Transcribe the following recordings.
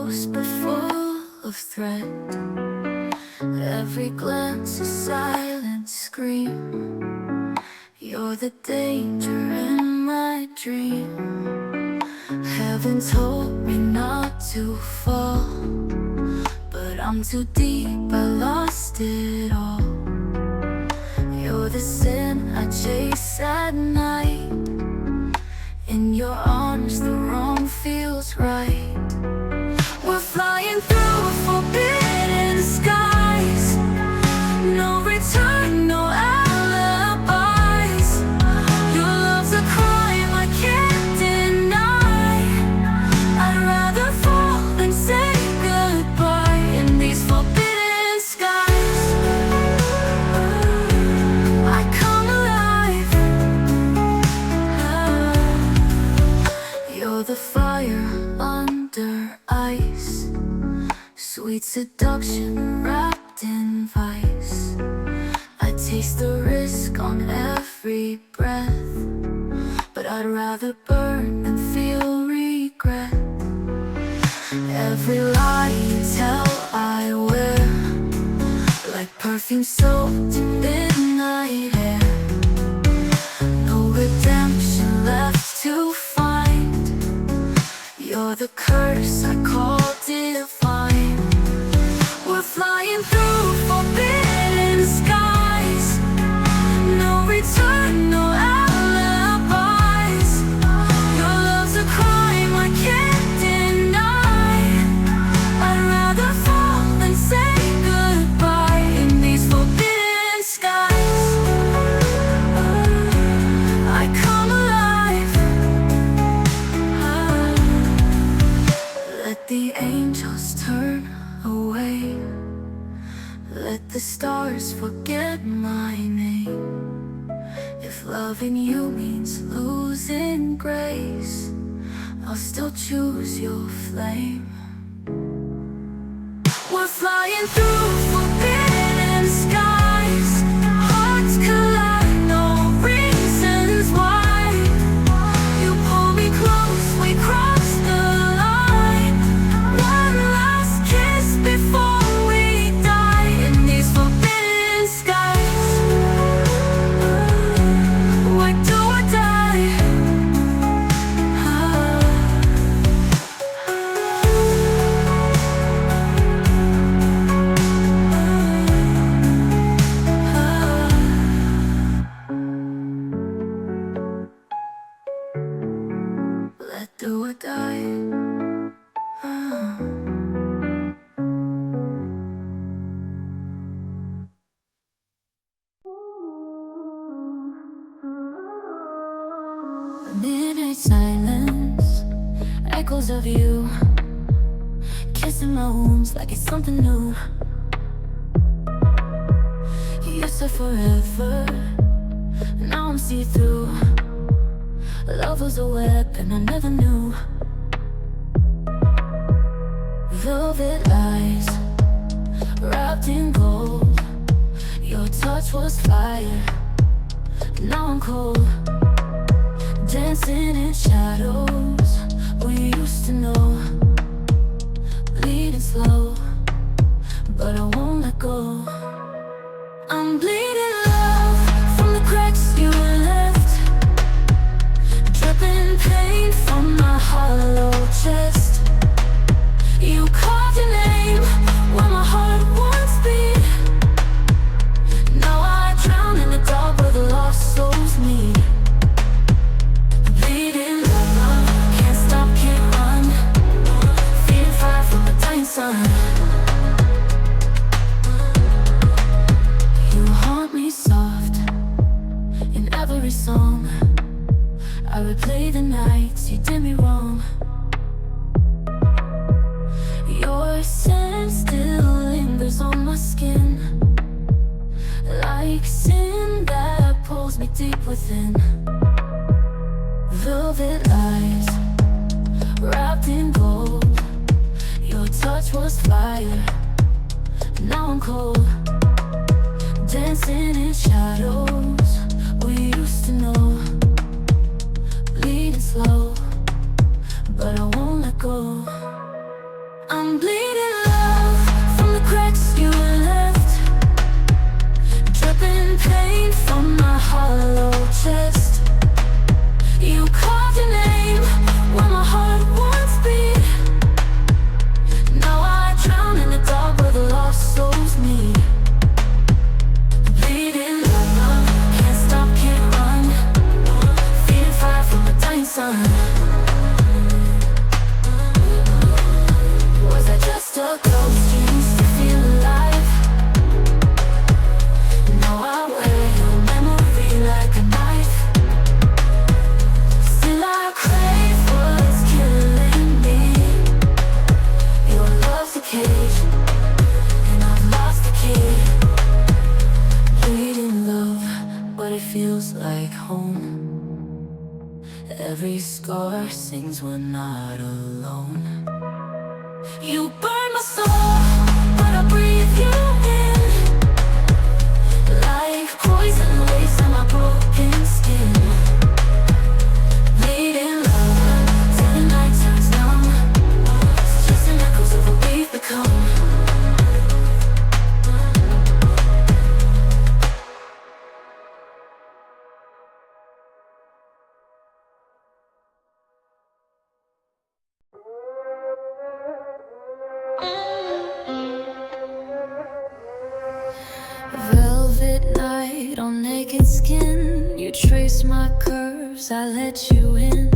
close but full of threat. Every glance a silent scream. You're the danger in my dream. Heaven told me not to fall, but I'm too deep, I lost it all. You're the sin I chase at night. In your arms the wrong feels right. We're flying through forbidden skies. No return, no alibis. Your love's a crime I can't deny. I'd rather fall than say goodbye in these forbidden skies. I come alive. You're the fire under ice, sweet seduction wrapped in vice. I taste the risk on every breath, but I'd rather burn than feel regret. Every lie you tell I wear, like perfume soaked in midnight air. No redemption left to find. You're the curse I call divine. We're flying through forbidden skies. No return, no alibis. Your love's a crime I can't deny. I'd rather fall than say goodbye in these forbidden skies. I come alive. Let the angels turn away. Let the stars forget my name. If loving you means losing grace, I'll still choose your flame. We're flying through forbidden skies. Hearts collide, no reasons why. You pull me close, we cross the line. One last kiss before we die in these forbidden skies. Wait do or die. Let do or die. Midnight silence, echoes of you, kissing my wounds like it's something new. You said forever, now I'm see-through. Love was a weapon I never knew. Velvet eyes, wrapped in gold. Your touch was fire, now I'm cold. Dancing in shadows we used to know. Bleeding slow, but I won't let go. I'm bleeding love from the cracks you left, dripping pain from my hollow chest. You carved your name where my heart once beat. Now I drown in the dark where the lost souls meet. Bleeding love, can't stop, can't run. Feeding fire from the dying sun. You haunt me soft in every song. I replay the nights you did me wrong. Your scent still lingers on my skin, like sin that pulls me deep within. Velvet eyes, wrapped in gold. Your touch was fire, now I'm cold. Dancing in shadows we used to know. Bleeding slow, but I won't let go. I'm a ghost used to feel alive. Now I wear your memory like a knife. Still I crave what's killing me. Your love's a cage, and I've lost the key. Bleeding love, but it feels like home. Every scar sings we're not alone. You burn my soul, but I breathe you in. Like poison waves on my broken skin. Bleeding love, till the night turns numb. It's just an echoes of what we've become. Velvet night on naked skin. You trace my curves, I let you in.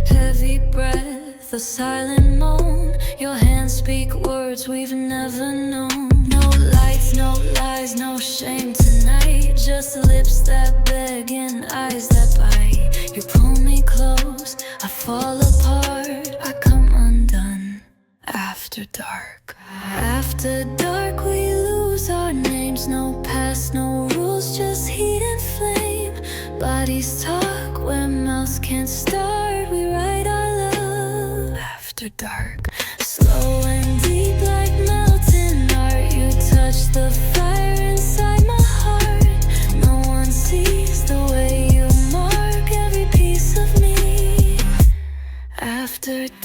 Heavy breath, a silent moan. Your hands speak words we've never known. No lights, no lies, no shame tonight. Just lips that beg and eyes that bite. You pull me close, I fall apart. I come undone after dark. After dark we lose our names. No past, no rules, just heat and flame. Bodies talk where mouths can't start. We write our love after dark. Slow and deep like melting art. You touch the fire inside my heart. No one sees the way you mark every piece of me after dark.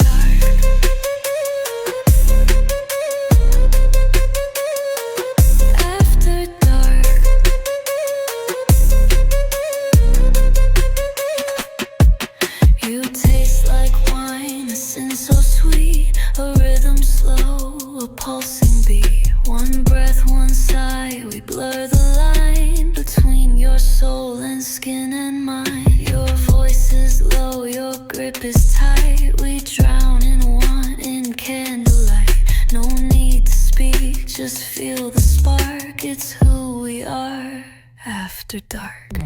Pulsing beat, one breath, one sigh. We blur the line between your soul and skin and mine. Your voice is low, your grip is tight. We drown in one in candlelight. No need to speak, just feel the spark. It's who we are after dark.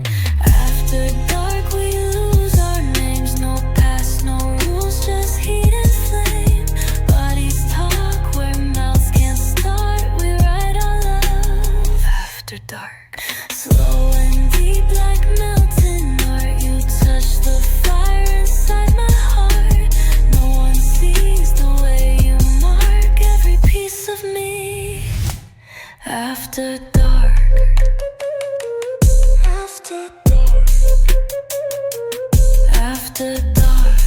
After dark we lose our names. No past, no rules, just heat and flame. Bodies talk where mouths can't start. We write our love after dark. Slow and deep like melting art. You touch the fire inside my heart. No one sees the way you mark every piece of me after dark. After dark. After dark.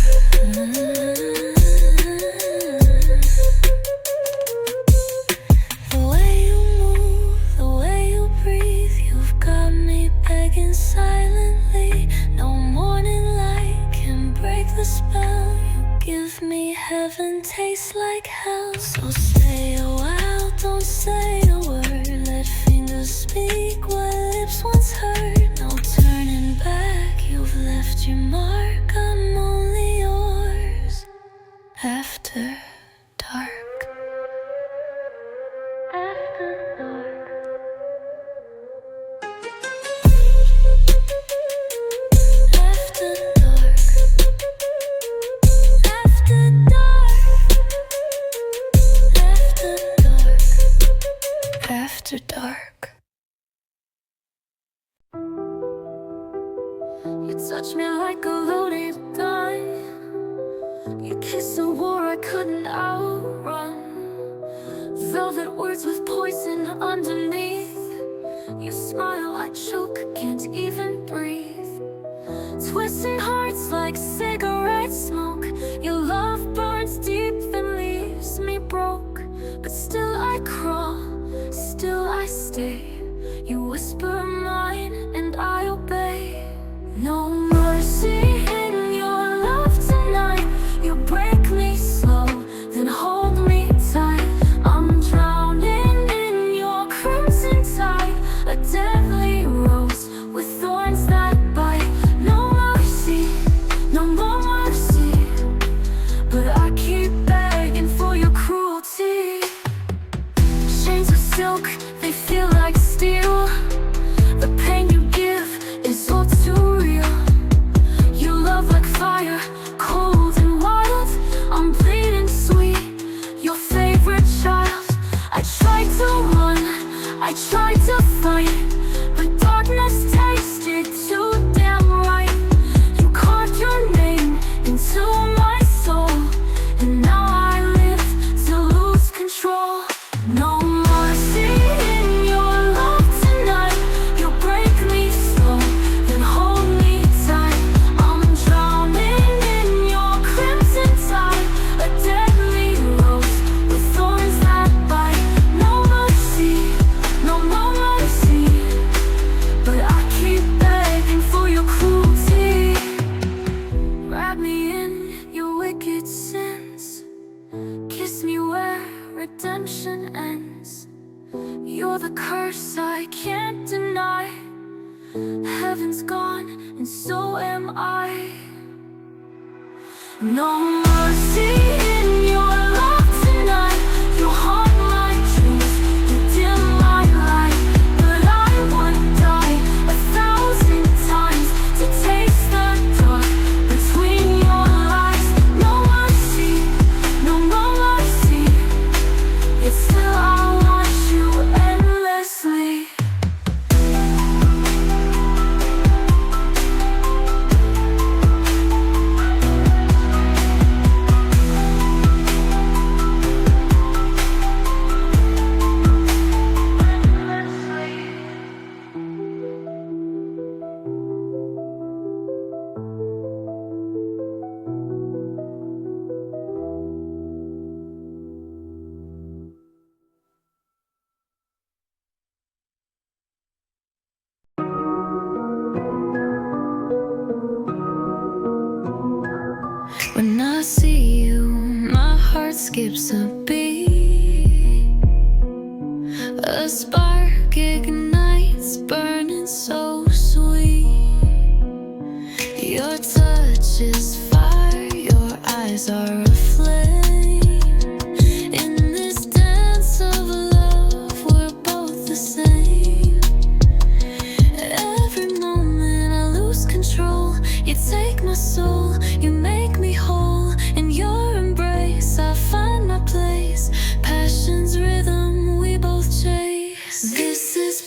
The way you move, the way you breathe, you've got me begging silently. No morning light can break the spell. You give me heaven, tastes like hell. So stay a while, don't say a word. Let fingers speak what lips once heard. No turning back, you've left your mark. I'm only yours after dark. After dark. After dark. After dark. After dark. You touch me like a loaded gun. You kiss a war I couldn't outrun. Velvet words with poison underneath. You smile, I choke, can't even breathe. Twisting hearts like cigarette smoke. Your love burns deep and leaves me broke. But still I crawl, still I stay. You whisper mine and I obey. No mercy in your love tonight. You break me slow, then hold me tight. I'm drowning in your crimson tide. A deadly rose with thorns that bite. No mercy, no more mercy. But I keep begging for your cruelty. silk, they feel like steel. The pain you give is all too real. You love like fire, cold and wild. I'm bleeding sweet, your favorite child. I tried to run, I tried to fight, but darkness tasted too damn right. You carved your name into my soul, and now I live to lose control. No mercy in your love tonight. You break me slow, then hold me tight. I'm drowning in your crimson tide, a deadly rose with thorns that bite. No mercy, no mercy, but I keep begging for your cruelty. Wrap me in your wicked sins, kiss me where redemption ends. You're the curse I can't deny. Heaven's gone and so am I. No mercy in your love tonight. You haunt my dreams, you dim my light. But I would die 1,000 times to taste the dark between your lies. No mercy, no mercy, yet still I want you endlessly. When I see you, my heart skips a beat. A spark ignites, burning so sweet. Your touch is fire, your eyes are aflame. In this dance of love, we're both the same. Every moment I lose control. You take my soul, you make me whole. In your embrace I find my place. Passion's rhythm we both chase. This is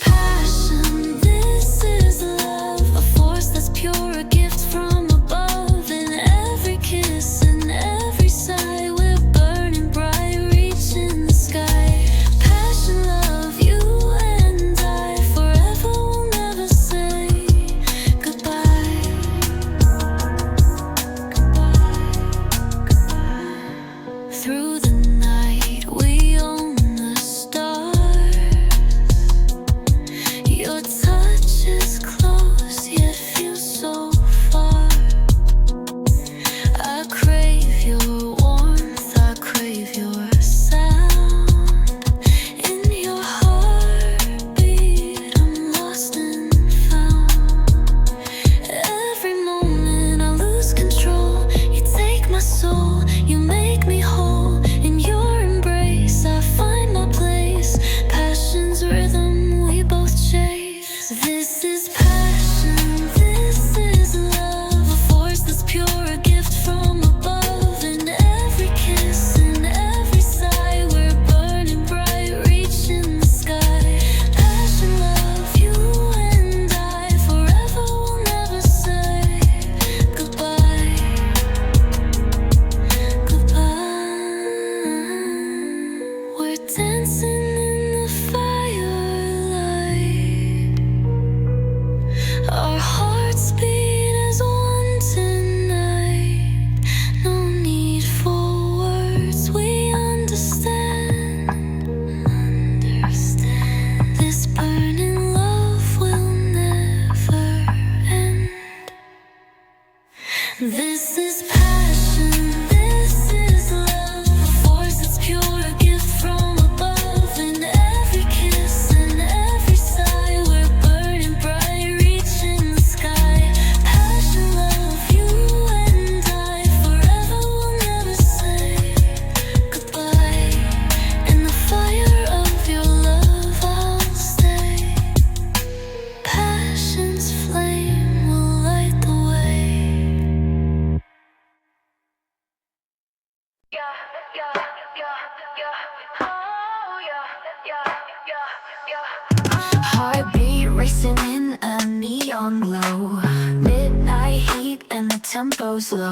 Heartbeat racing in a neon glow. Midnight heat and the tempo's low.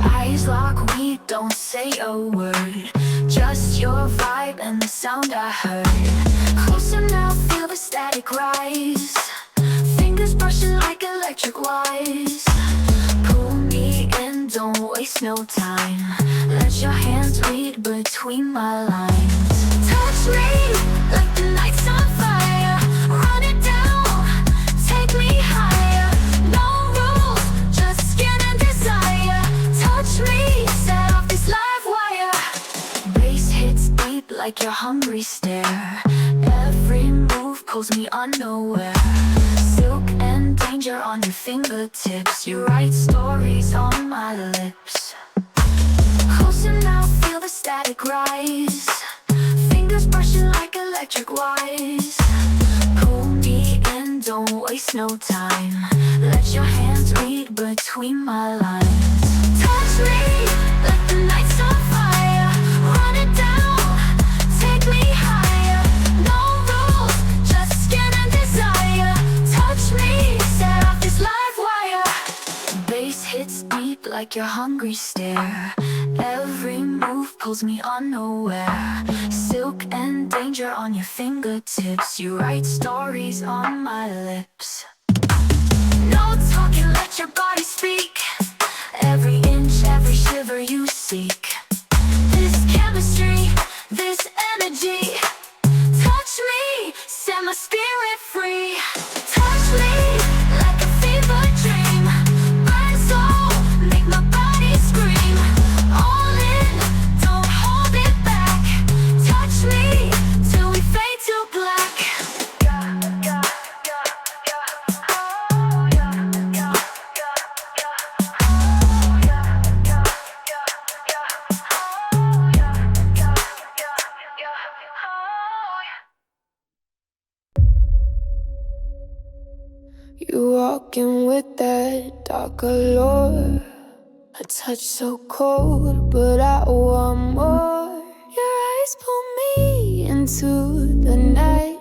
Eyes lock, we don't say a word. Just your vibe and the sound I heard. Closer now, feel the static rise. Fingers brushing like electric wires. Pull me in, don't waste no time. Let your hands read between my lines. Touch me like the night's on fire. Run it down, take me higher. No rules, just skin and desire. Touch me, set off this live wire. Bass hits deep like your hungry stare. Every move pulls me unaware. Silk and danger on your fingertips. You write stories on my lips. Closer now, feel the static rise. Fingers brushing like electric wires. Pull me in, don't waste no time. Let your hands read between my lines. Touch me like the night's on fire. Run it down, take me higher. No rules, just skin and desire. Touch me, set off this live wire. Bass hits deep like your hungry stare. Every move pulls me unaware. Silk and danger on your fingertips. You write stories on my lips. No talking, let your body speak. Every inch, every shiver you seek. This chemistry, this energy. Touch me, set my spirit free. Touch me like a fever dream. Burn soul, make my body scream. All in, don't hold it back. Touch me till we fade to black. You walking with that dark allure. A touch so cold, but I want more. Your eyes pull me into the night,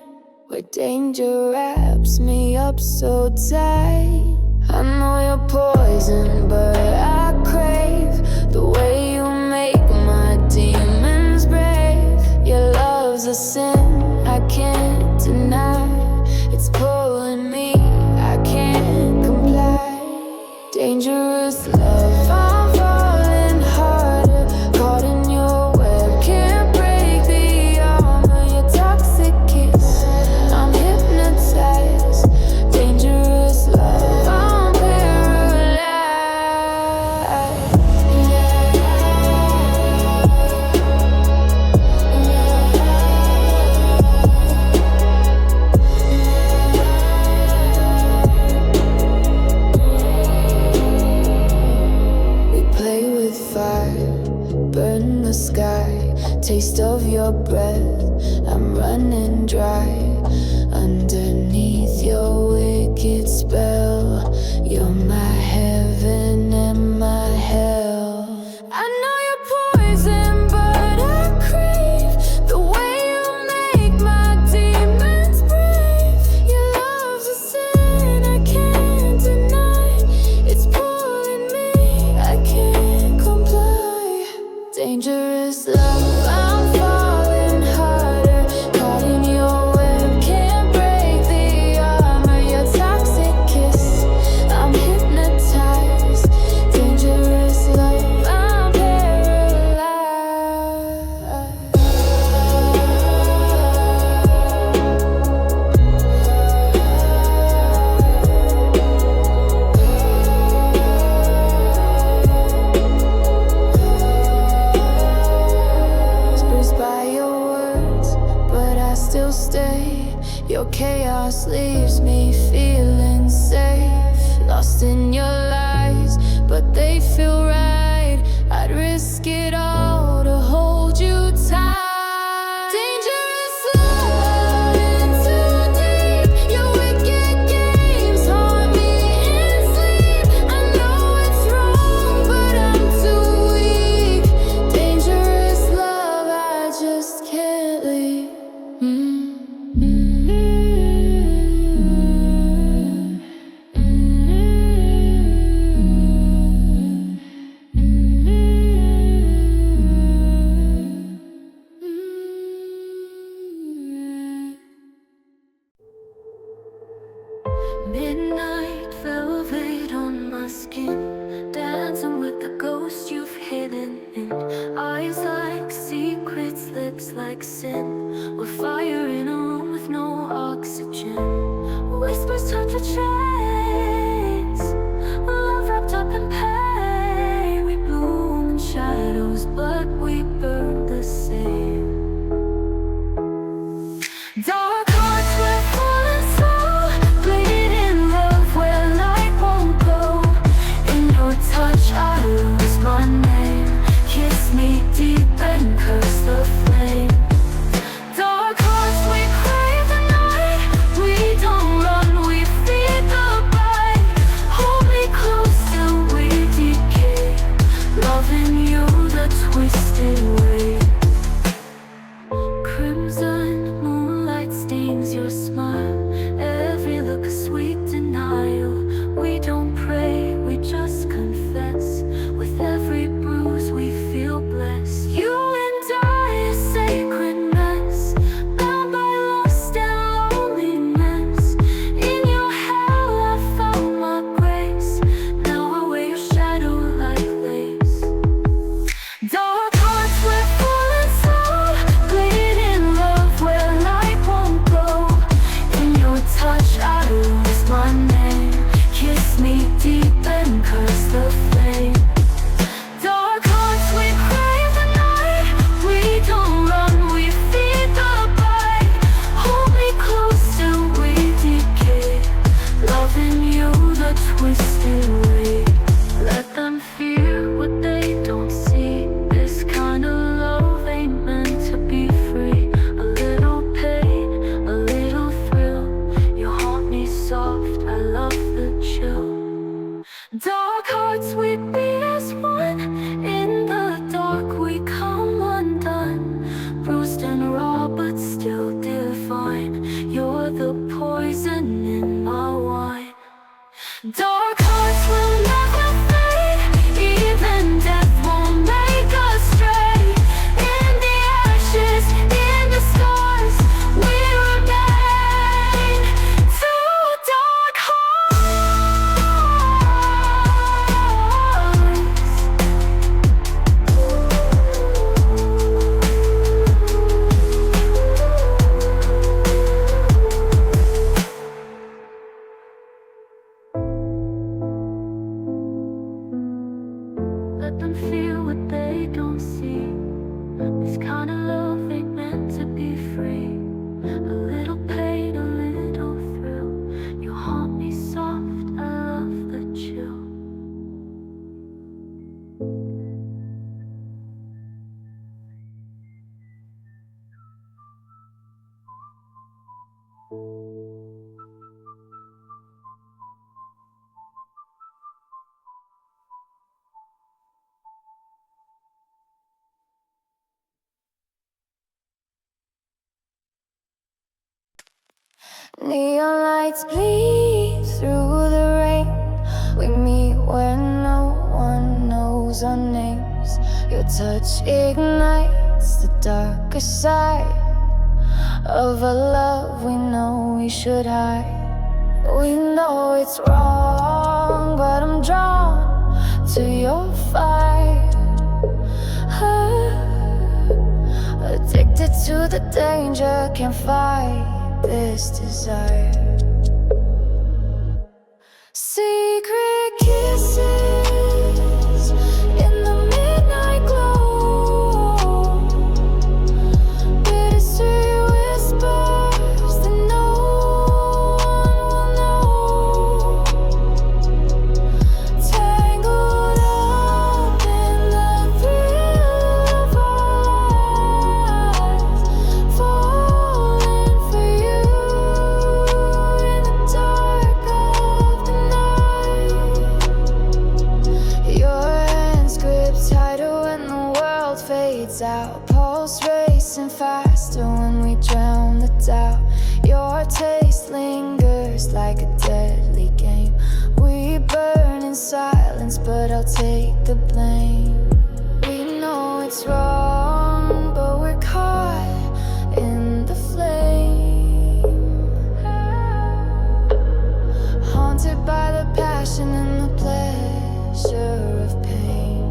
where danger wraps me up so tight. I know you're poison, but I crave the way you make my demons brave. Your love's a sin I can't deny. It's pulling me, I can't comply. Dangerous love, I'm falling harder. Caught in your web, can't break the armor. Your toxic kiss, I'm hypnotized. Dangerous love, I'm paralyzed. We play with fire, burn the sky. Taste of your breath, I'm running dry. Underneath your wicked spell, you're my heaven and my hell. I know you're poison, but I crave the way you make my demons brave. Your love's a sin I can't deny. It's pulling me, I can't comply. Dangerous love, I'm falling harder. Caught in your web, can't break the armor. Your toxic kiss, I'm hypnotized. Dangerous love, I'm paralyzed. Bruised by your words, but I still stay. Your chaos leaves me feeling safe. Lost in your lies, but they feel right. I'd risk it all to hold you tight. Dangerous love, in too deep. Your wicked games haunt me in sleep. I know it's wrong, but I'm too weak. Dangerous love, I just can't leave. wind. Eyes like secrets, lips like sin. We're fire in a room with no oxygen. Whispers turn to chains. Love wrapped up in pain. We bloom in shadows, but we burn the same. Dark hearts with fallen soul, bleed in love where light won't glow. In your touch I lose my name. Kiss me deep and curse the flame. Dark hearts, we crave the night. We don't run, we feed the bite. Hold me close till we decay. Loving you the twisted way. Crimson moonlight stains your smile. Every look a sweet denial. We don't pray, we just confess. With every bruise we feel blessed. You and I, a sacred mess, bound by lust and loneliness. In your hell I found my grace. Now I wear your shadow like lace. Dark hearts with fallen soul, bleed in love where light won't glow. In your touch I lose my name. Kiss me deep and curse the flame. Dark hearts, we crave the night. We don't run, we feed the bite. Hold me close till we decay. Loving you the twisted way. Let them fear what they don't see. This kind of love ain't meant to be free. A little pain, a little thrill. You haunt me soft, I love the chill. Dark hearts, we beat as one. In the dark we come undone. Bruised and raw but still divine. You're the poison in my wine. Dark hearts will never fade. Even death won't make us stray. In the ashes, in the scars, we remain. Two dark hearts. Let them feel what they don't see. This kind of love ain't meant to be free. A little pain, a little thrill. You haunt me soft, I love the chill. Neon lights bleed through the rain. We meet where no one knows our names. Your touch ignites the darker side of a love we know we should hide. We know it's wrong, but I'm drawn to your fire. Addicted to the danger, can't fight this desire. Secret kisses in the midnight glow. Bittersweet whispers that no one will know. Tangled up in the thrill of our lives, falling for you in the dark of the night. Your hands grip tighter when the world fades out. Pulse racing faster when we drown the doubt. Your taste lingers like a deadly game. We burn in silence, but I'll take the blame. We know it's wrong, but we're caught in the flame. Haunted by the passion and the pleasure of pain.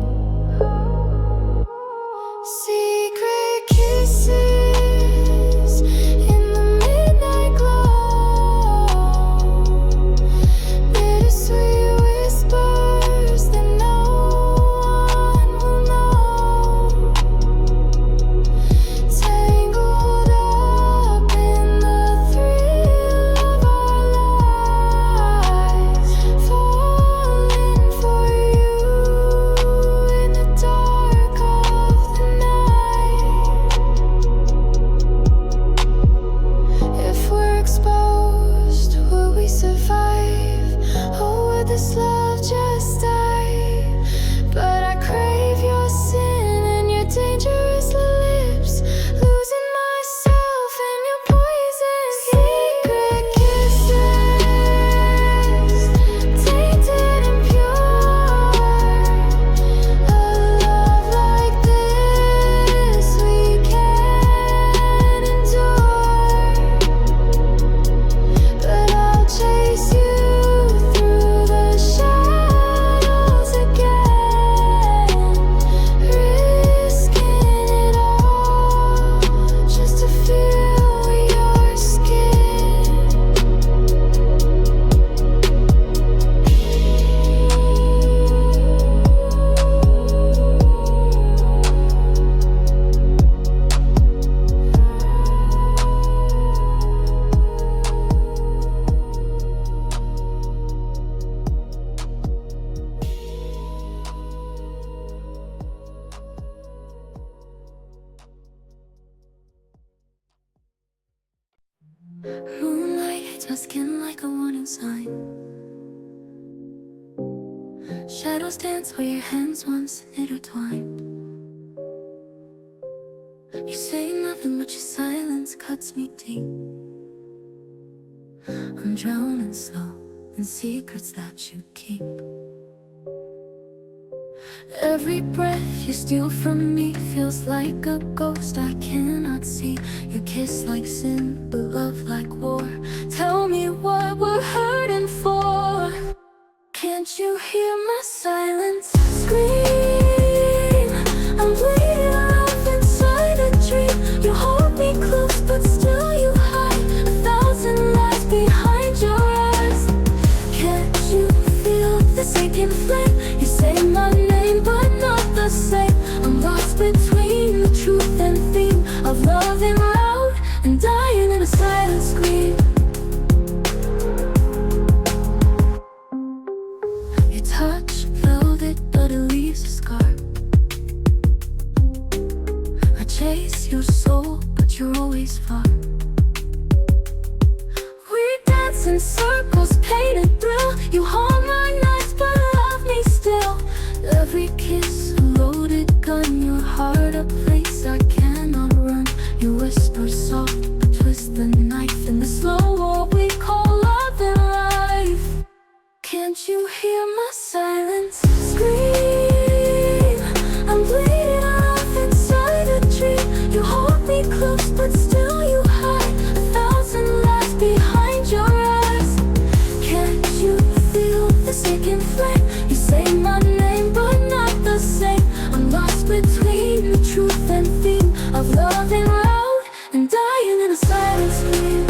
Moonlight hits my skin like a warning sign. Shadows dance where your hands once intertwined. You say nothing, but your silence cuts me deep. I'm drowning slow in secrets that you keep. Every breath you steal from me feels like a ghost I cannot see. Your kiss like sin, but love like war. Tell me what we're hurting for. Can't you hear my silence scream? I'm bleeding off inside a dream. You hold me close, but still you hide 1,000 lies behind your eyes. Can't you feel the sinking flame? You say my name, but not the same. I'm lost between the truth and theme of loving loud and dying in a silent scream. Your touch, velvet, but it leaves a scar. I chase your soul, but you're always far. We dance in circles, painted thrill. You hold my nights, but love me still. Every kiss, a loaded gun. Your heart, a place I cannot run. You whisper soft, but twist the knife in the slow war we call love and life. Can't you hear my silence scream? I'm bleeding off inside a dream. You hold me close, but still you hide 1,000 lies behind your eyes. Can't you feel the sinking flame? You say my name, but not the same. I'm lost between the truth and theme of loving loud and dying in a silent scream.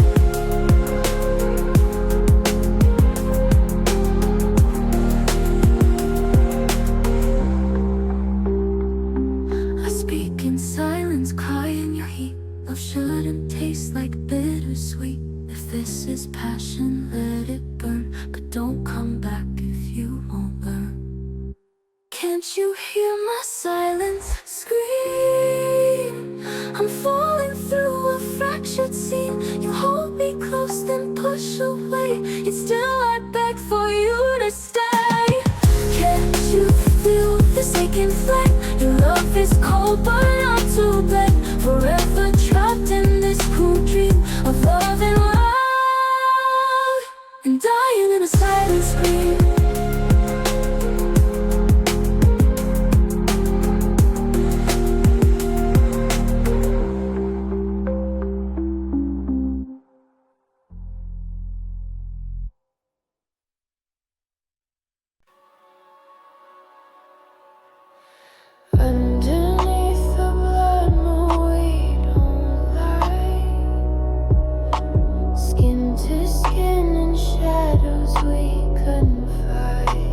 I speak in silence, cry in your heat. Love shouldn't taste like bittersweet. If this is passion, let it burn. But don't come back if you won't learn. Can't you hear my silence scream? I'm falling through a fractured scene. You hold me close, then push away. Yet still I beg for you to stay. Can't you feel the sinking flame? Your love is cold, but not too bad. Forever trapped in this cruel dream of love and loud and dying in a silent scream. Underneath the blood moon, we don't lie. Skin to skin in shadows we couldn't fight.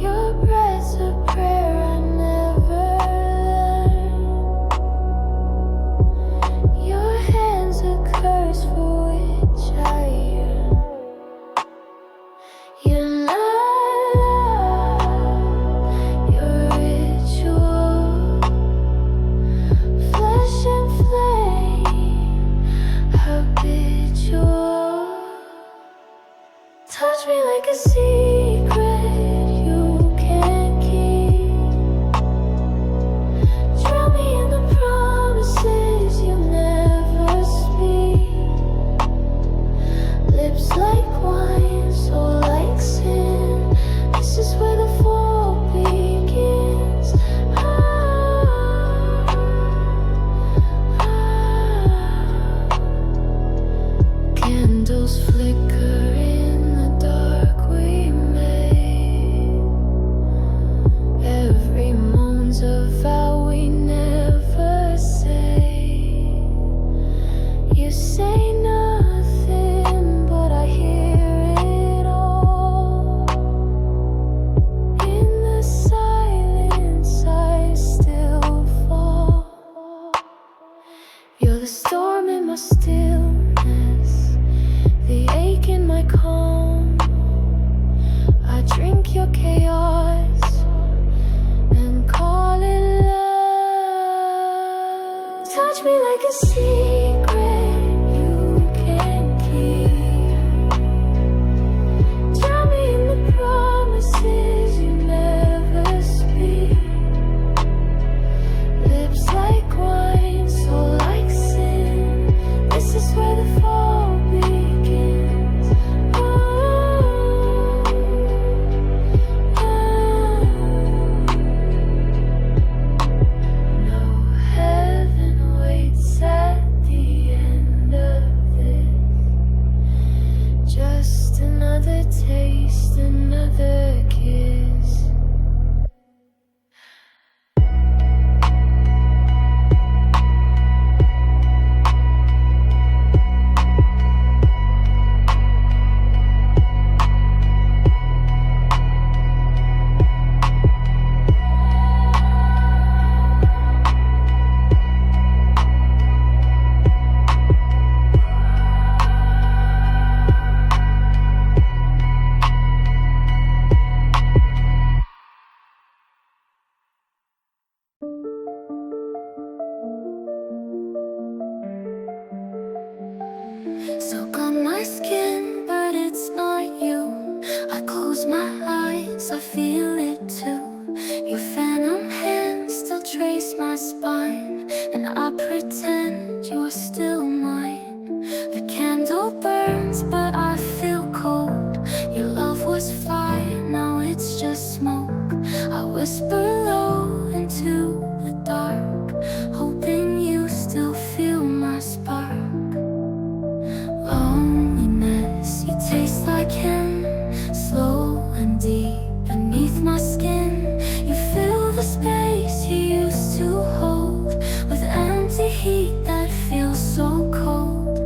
Your breath's a prayer I never learned. Your hand's a curse for which I yearn. You're not your ritual, flesh and flame, habitual. Touch me like a secret you can't keep. Drown me in the promises you never speak. Lips like wine, soul like sin. This is where the fall begins. Candles flicker in the dark we made. Every moan's a vow we never say. You say nothing, but I hear it all. In the silence I still fall. You're the storm in my stillness, the ache in my calm. I drink your chaos and call it love. Touch me like a secret you another kiss. Soak on my skin, but it's not you. I close my eyes, I feel it too. Your phantom hands still trace my spine, and I pretend you're still mine. The candle burns, but I feel cold. Your love was fire, now it's just smoke. I whisper low into the dark, hoping you still feel my spark. Loneliness, you taste like him, slow and deep beneath my skin. You fill the space you used to hold with empty heat that feels so cold.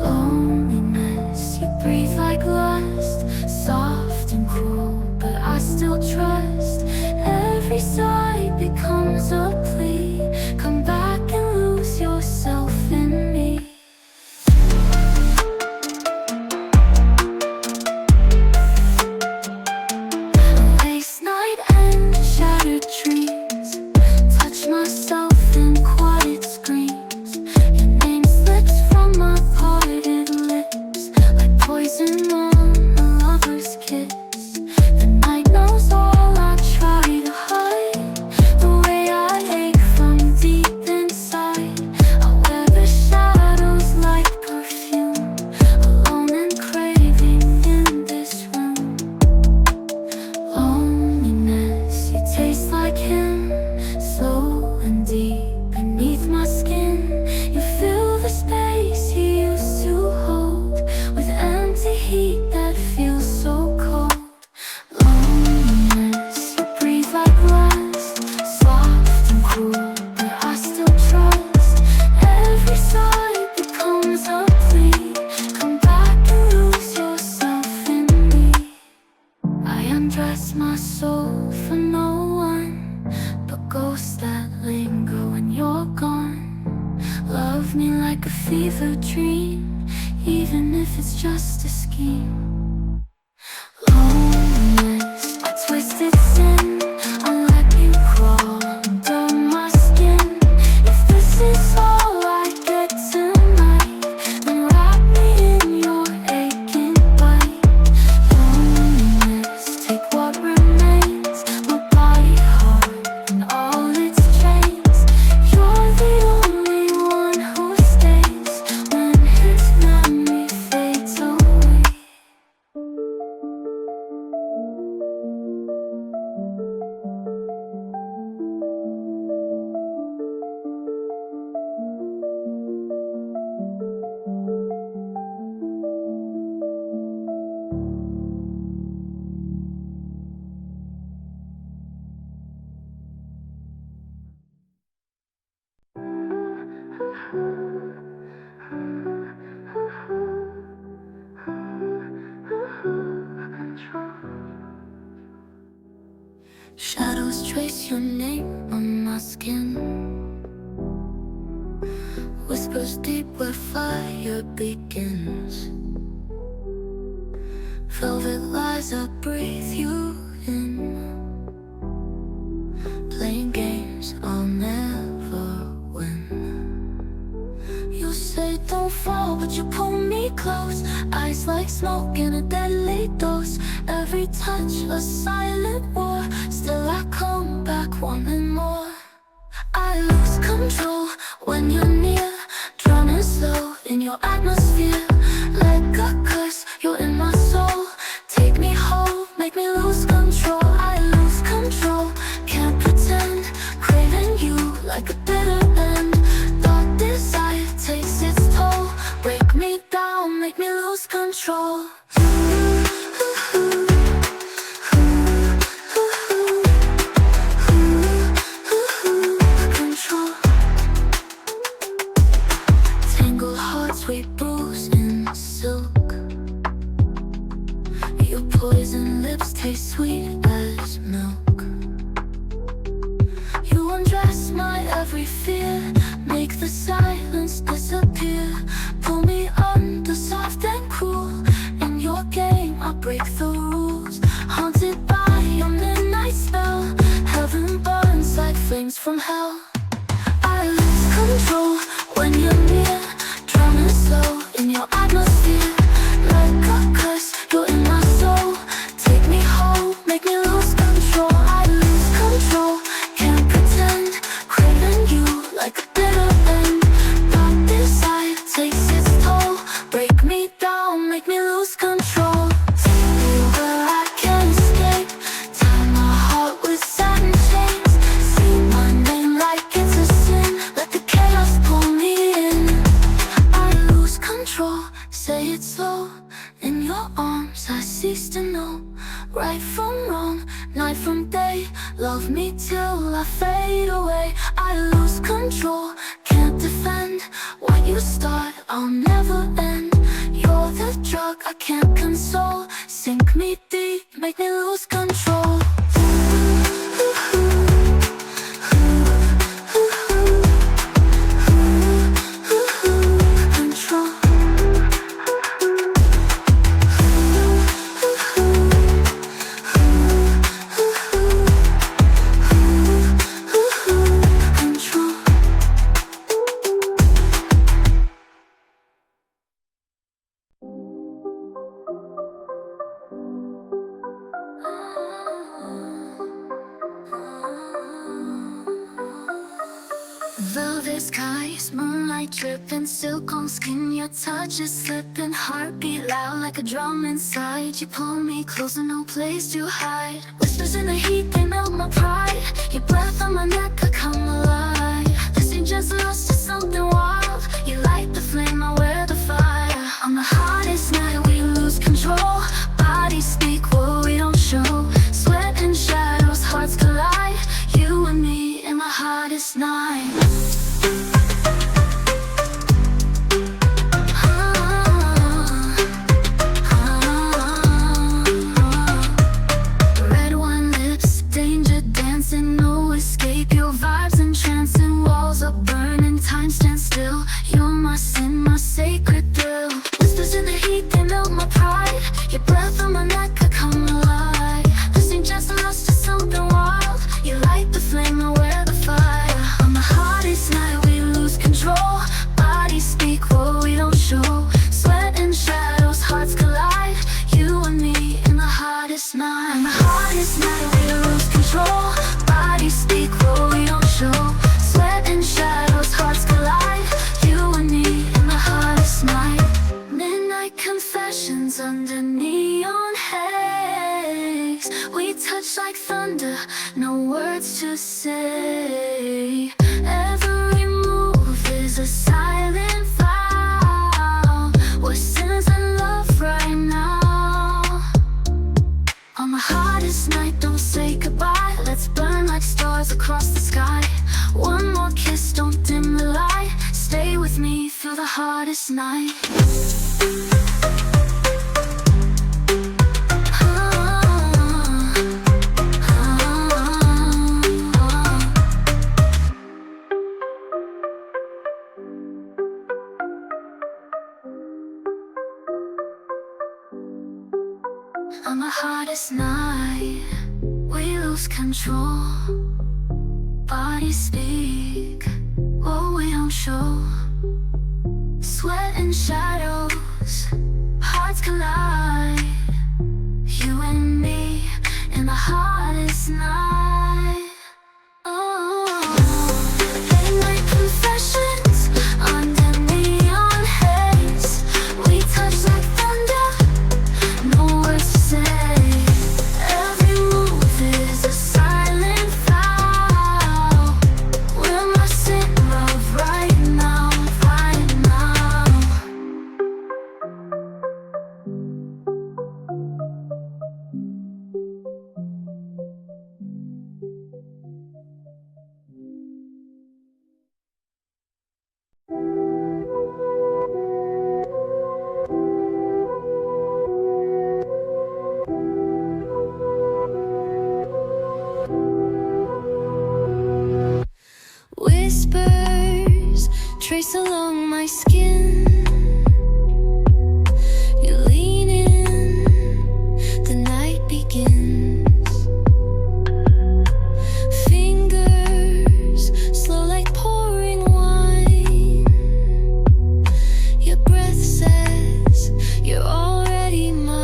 Loneliness, you breathe like lust, soft and cruel, but I still trust. Every sigh becomes a plea. Come back and lose yourself in me. Undress my soul for no one but ghosts that linger when you're gone. Love me like a fever dream, even if it's just a scheme. Loneliness, a twisted sin, I let you crawl under my skin. If this is all I get tonight, then wrap me in your aching bite. Loneliness, take what remains, my body, heart, and all its chains. You're the only one who stays when his memory fades away. Shadows trace your name on my skin, whispers deep where fire begins. Velvet lies, I breathe you in. Playing games I'll never win. You say don't fall, but you pull me close. Eyes like smoke in a deadly dose. Every touch a silent war. Still I come back wanting more. I lose control when you're near, drowning slow in your atmosphere. Like a curse, you're in my soul. Take me home, make me lose control. I lose control, can't pretend. Craving you like a bitter end. Thought desire takes its toll. Break me down, make me lose control. sweet bruise in silk. Your poison lips taste sweet as milk. You undress my every fear, make the silence disappear. Pull me under soft and cruel. In your game I break the rules. Haunted by your midnight spell, heaven burns like flames from hell. I lose control when you're near, drowning slow in your atmosphere. Like a curse, you're in my soul. Take me home, make me lose control. I lose control, can't pretend, craving you like a bitter end. But desire takes its toll, break me down, make me lose control. Take me where I can't escape, tie my heart with satin chains. Say my name like it's a sin, let the chaos pull me in. I lose control, say it slow. In your arms I cease to know right from wrong, night from day. Love me till I fade away. I lose control, can't defend. What you start, I'll never end. You're the drug I can't console. Sink me deep, make me lose control. Control. Control. Velvet skies, moonlight dripping, silk on skin. Your touch is slipping, heartbeat loud like a drum inside. You pull me closer, no place to hide. Whispers in the heat, they melt my pride. Your breath on my neck, I come alive. This ain't just lost to something wild. You light the flame, I wear the fire. On the hottest night, we lose control. Bodies speak what we don't show. Sweat and shadows, hearts collide. You and me in the hottest night. Red wine lips, danger dancing, no escape. Your vibes entrancing, walls are burning, time stands still. You're my sin, my sacred thrill. Whispers in the heat, they melt my pride. Your breath on my neck, I come alive. This ain't just lost to something wild. You light the flame, I wear the fire. On the hottest night, we lose control. Bodies speak what we don't show. Sweat and shadows, hearts collide. You and me in the hottest night. On the hottest night, we lose control. Bodies speak what we don't show. Sweat and shadows, hearts collide. You and me in the hottest night. Midnight confessions under neon haze. We touch like thunder, no words to say. Every move is a silent vow. We're sinners in love right now. On the hottest night, don't say goodbye. Let's burn like stars across the sky. One more kiss, don't dim the light. Stay with me through the hottest night. On the hottest night, we lose control. Bodies speak what we don't show. Sweat and shadows, hearts collide. You and me in the hottest night. Oh, late night confessions under neon haze. We touch like thunder, no words to say. Every move is a silent vow. We're lost in love right now. beats along my skin. You lean in, the night begins. Fingers slow like pouring wine. Your breath says you're already mine.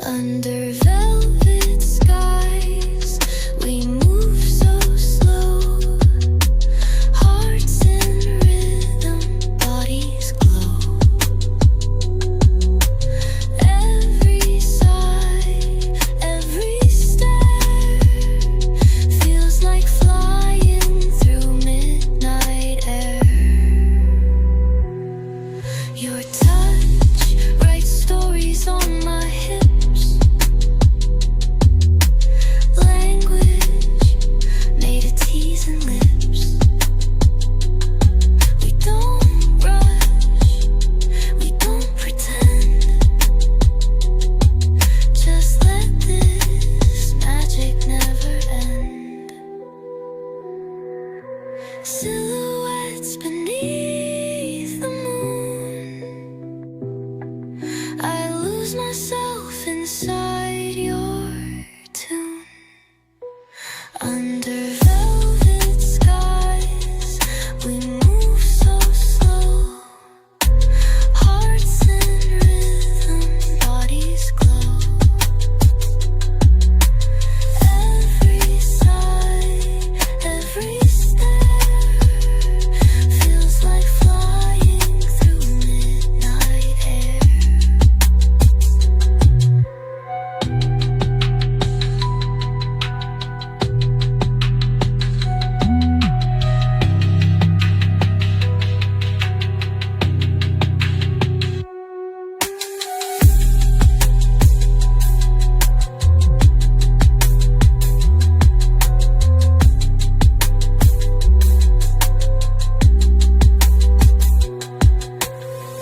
Under velvet skies, we move so slow. Hearts in rhythm, bodies glow. Every sigh, every stare feels like flying through midnight air. Your touch writes stories on my hips. Language made of teasing lips. We don't rush, we don't pretend. Just let this magic never end. Silhouettes beneath the moon. I lose myself inside your tune. Under velvet skies, we move so slow. Hearts in rhythm, bodies glow. Every sigh, every stare feels like flying through midnight air.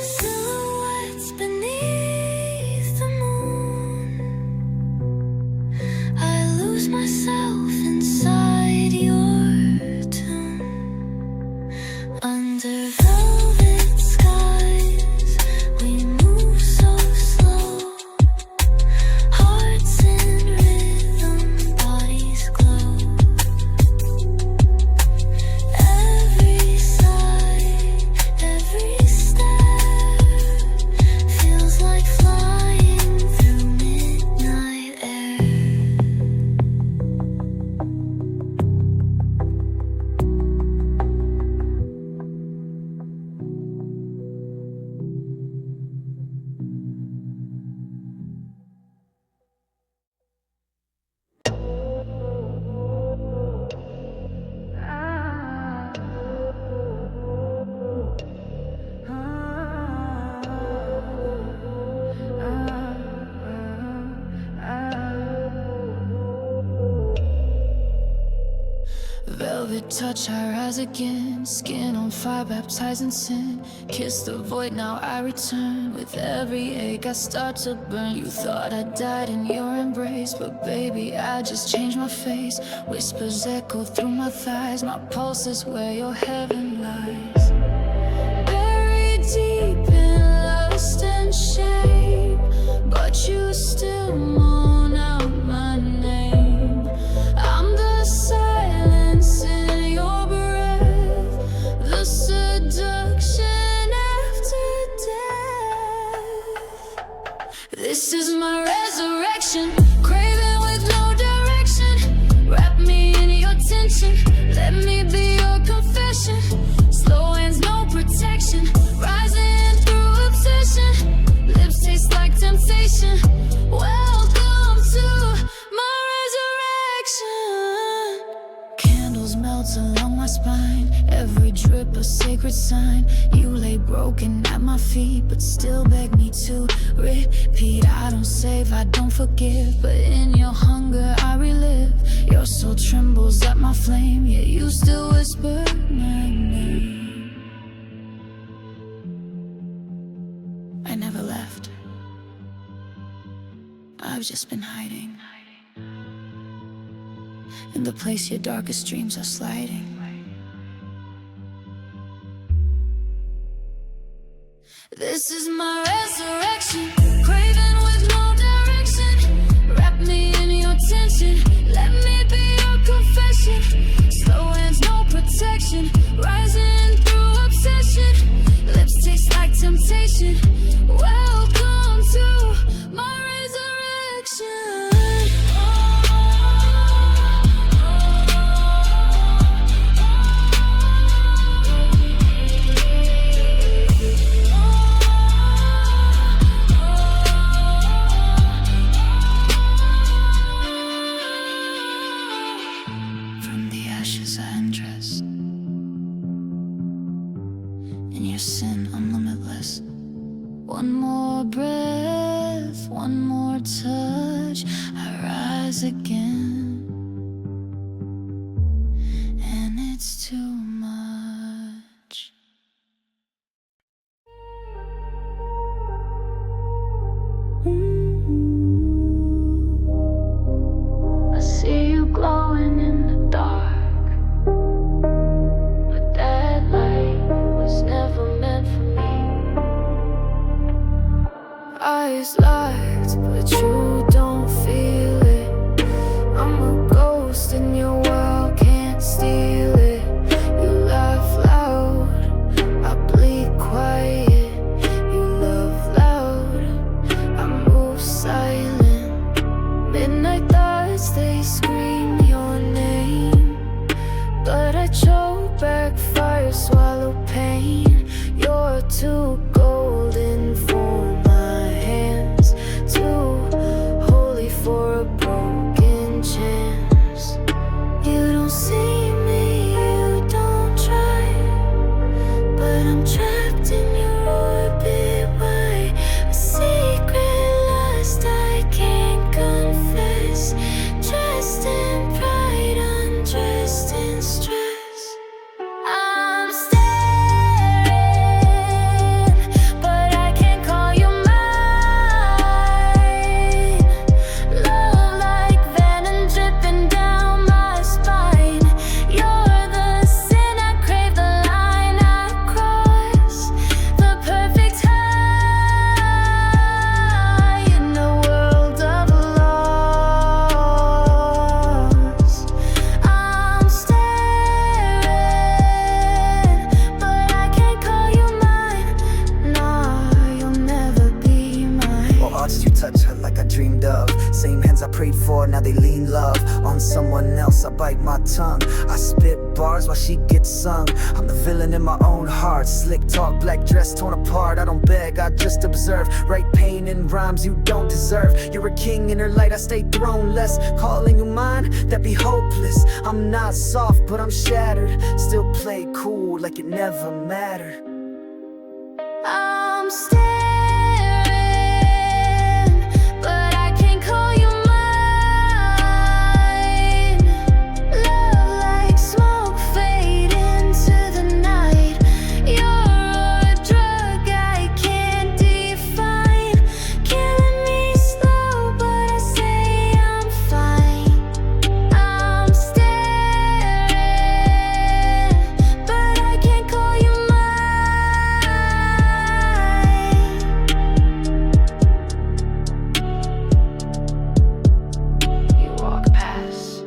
Silhouettes beneath the moon. I lose myself inside your tune. Under velvet skies, we move so slow. Hearts in rhythm, bodies glow. Every sigh, every stare feels like flying through midnight air. Velvet touch, I rise again. Skin on fire, baptized in sin. Kiss the void, now I return. With every ache I start to burn. You thought I died in your embrace, but baby, I just changed my face. Whispers echo through my thighs. My pulse is where your heaven lies. Buried deep in lust and shame, but you still moan out my name. I'm the silence in your breath, the seduction after death. This is my resurrection, craving with no direction. Wrap me in your tension, let me be your confession. Slow hands, no protection, rising through obsession. Lips taste like temptation. Welcome to my resurrection. Candles melt along my spine, every drip a sacred sign. You lay broken at my feet, but still beg me to repeat. I don't save, I don't forgive, but in your hunger I relive. Your soul trembles at my flame, yet you still whisper my name. I never left, I've just been hiding in the place your darkest dreams are sliding. This is my resurrection, craving with no direction. Wrap me in your tension, let me be your confession. Slow hands, no protection, rising through obsession. Lips taste like temptation. Welcome to my resurrection. From the ashes I undress. In your sin I'm limitless. One more breath, one more touch, I rise again. And it's too much. I see you glowing in the dark, but that light was never meant for me. Eyes locked, but you don't feel it. I'm a ghost in your world, can't steal it. You laugh loud, I bleed quiet. You love loud, I move silent. Midnight thoughts, they scream your name, but I choke back fire, swallow pain. You're too golden for my hands, too holy for a broken chance. You don't see me, you don't try, but I'm trapped in your orbit. Why? A secret lust I can't confess. Dressed in pride, undressed in stress. I'm staring, but I can't call you mine. Love like venom dripping down my spine. You're the sin I crave, the line I cross, the perfect high in a world of loss. I'm staring, but I can't call you mine. Nah, you'll never be mine. Or arts you touch her like I dreamed of. Same hands I prayed for, now they lean love on someone else. I bite my tongue, I spit bars while she gets sung. I'm the villain in my own heart. Slick talk, black dress torn apart. I don't beg, I just observe. Write pain in rhymes you don't deserve. You're a king in her light, I stay throneless. Calling you mine, that'd be hopeless. I'm not soft, but I'm shattered. Still play cool like it never mattered. I'm staring, but I can't call you mine. Love like smoke fade into the night. You're a drug I can't define, killing me slow, but I say I'm fine. I'm staring, but I can't call you mine. You walk past,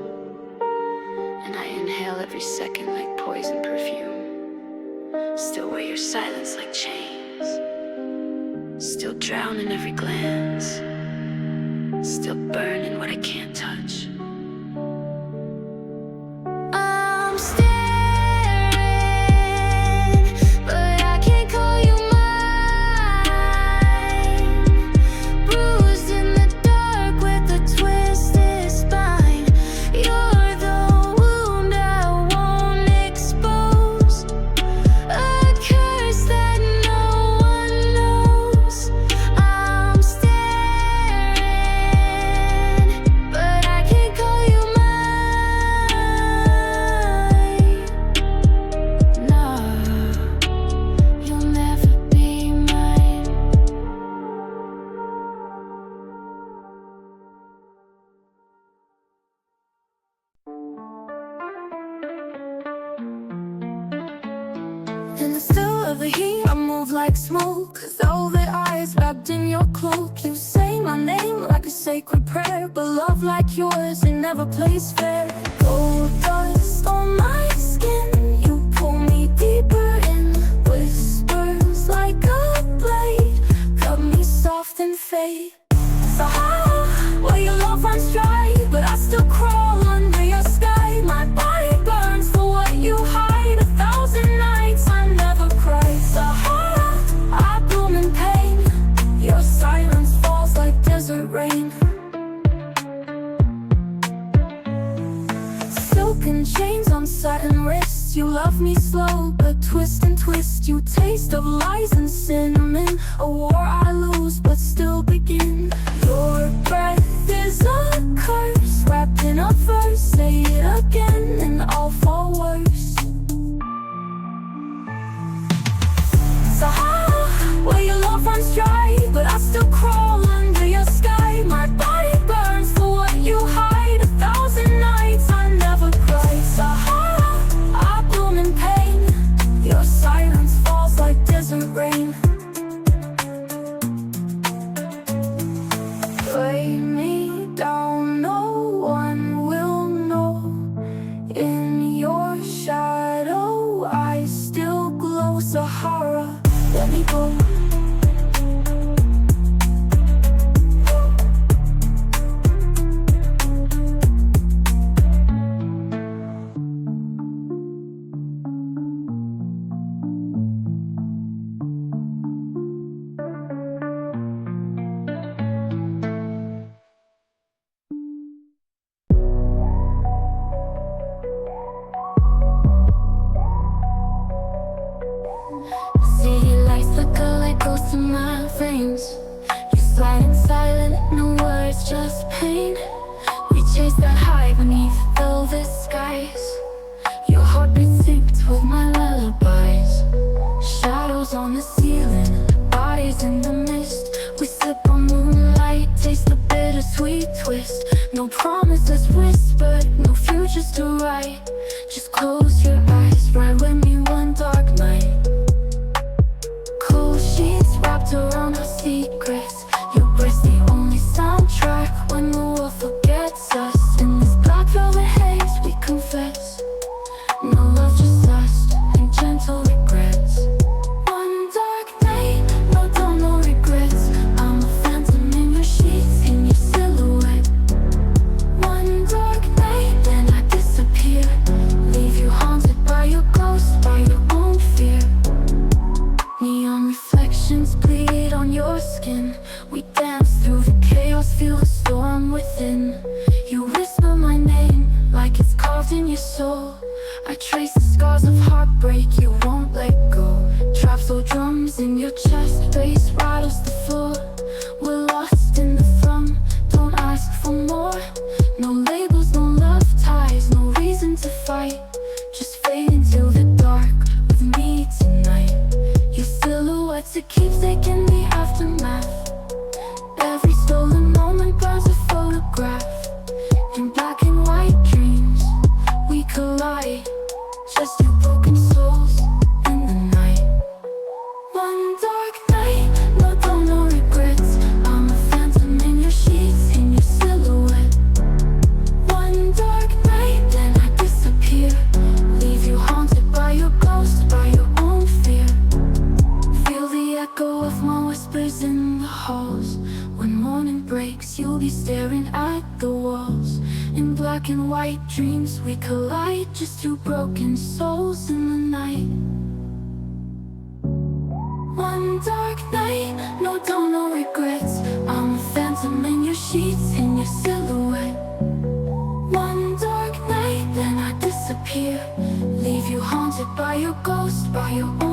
and I inhale every second like poison perfume. Still wear your silence like chains. Still drown in every glance. Still burn in what I can't touch. I'm staring, but I can't call you mine. Bruised in the dark with a twisted spine. You're the wound I won't expose, a curse that no one knows. I'm staring, but I can't call you mine. Nah, you'll never be mine. In the still of the heat, I'm move like smoke, velvet eyes wrapped in your cloak. You say my name like a sacred prayer, but love like yours, it never plays fair. Gold dust on my skin, you pull me deeper in. Whispers like a blade, cut me soft and fade. Sahara, where your love runs dry, but I still crawl under your sky. My body burns for what you hide. 1,000 nights I never cry. Sahara, I bloom in pain. Your silence falls like desert rain. Silken chains on satin wrists. You love me slow, but twist and twist. You taste of lies and cinnamon. A war I lose, but still begin. Your breath is a curse, wrapped in a verse. Say it again and I'll fall worse. Sahara, where your love runs dry, but I still crawl under your sky. My body burns for what you hide. 1,000 nights I never cry. Sahara, I bloom in pain. Your silence falls like desert rain. Lay me down, no one will know. In your shadow I still glow. Sahara, let me go. City lights flicker like ghosts in my veins. You slide in silent, no words, just pain. We chase that high beneath velvet skies. Your heartbeat synced with my lullabies. Shadows on the ceiling, bodies in the mist. We sip on moonlight, taste the bittersweet twist. No promises whispered, no futures to write. Just close your eyes, ride with me one dark night. Cold sheets wrapped around our secrets. Your breath's the only soundtrack when the world forgets us. In this black velvet haze we confess. No love, just lust and gentle regrets. One dark night, no dawn, no regrets. I'm a phantom in your sheets, in your silhouette. One dark night, then I disappear. Leave you haunted by your ghost, by your own fear. Neon reflections bleed on your skin. We dance through the chaos, feel the storm within. You whisper my name like it's carved in your soul. I trace the scars of heartbreak, you won't let go. Trap soul drums in your chest, bass rattles the floor. We're lost in the thrum, don't ask for more. No labels, no love ties, no reason to fight. Just fade into the dark with me tonight. Your silhouette's a keepsake in the aftermath. Every stolen moment burns a photograph. In black and white dreams we collide. Just two broken souls in the night. One dark night, no dawn, no regrets. I'm a phantom in your sheets, in your silhouette. One dark night, then I disappear. Leave you haunted by your ghost, by your own fear. Feel the echo of my whispers in the halls. When morning breaks, you'll be staring at the walls. In black and white dreams we collide. Just two broken souls in the night. One dark night, no dawn, no regrets. I'm a phantom in your sheets, in your silhouette. One dark night, then I disappear. Leave you haunted by your ghost, by your own